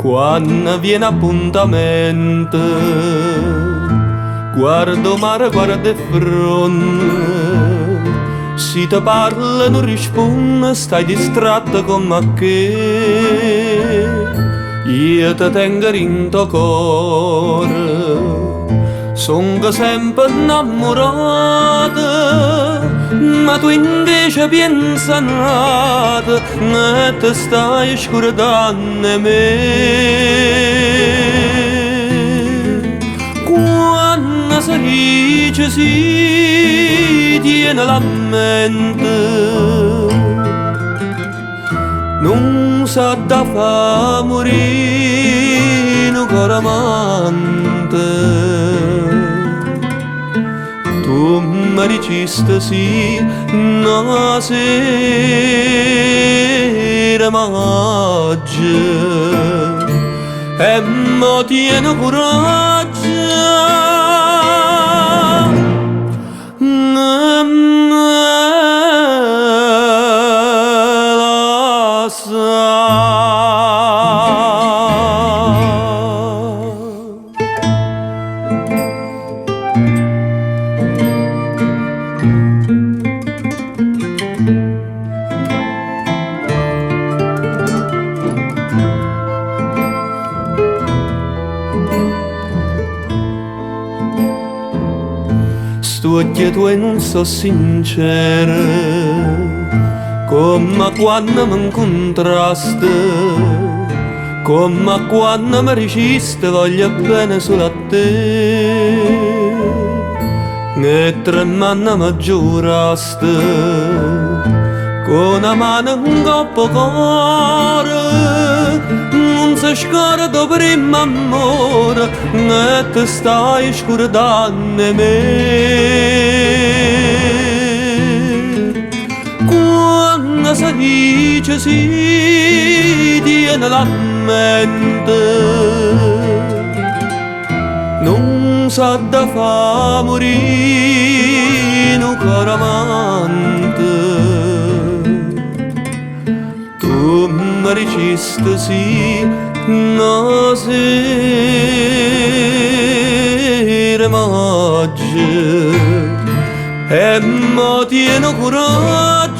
Quando viene appuntamento, guardo mare, guarda e fronte. Se ti parla non risponde, stai distratto come che. Io ti tengo in tuo cuore, sono sempre innamorata, ma tu invece pensa nata e ti stai scordando me. Quando si dice si tiene la mente, non sa da fa morire un cuore amante. Tu mi dicesti sì una sera maggio e mi tiene coraggio. Sto occhi tuoi non so sincero, come quando mi incontraste, come quando mi dicesti voglio bene solo a te. E tremando mi giuraste, con una mano in coppa cuore, non si scorda prima amore, e ti stai scordando me. Quando si dice si tiene la mente, non sa da fa morire un cuore amante. Tu mi dicesti sì una sera maggio e mi tiene coraggio.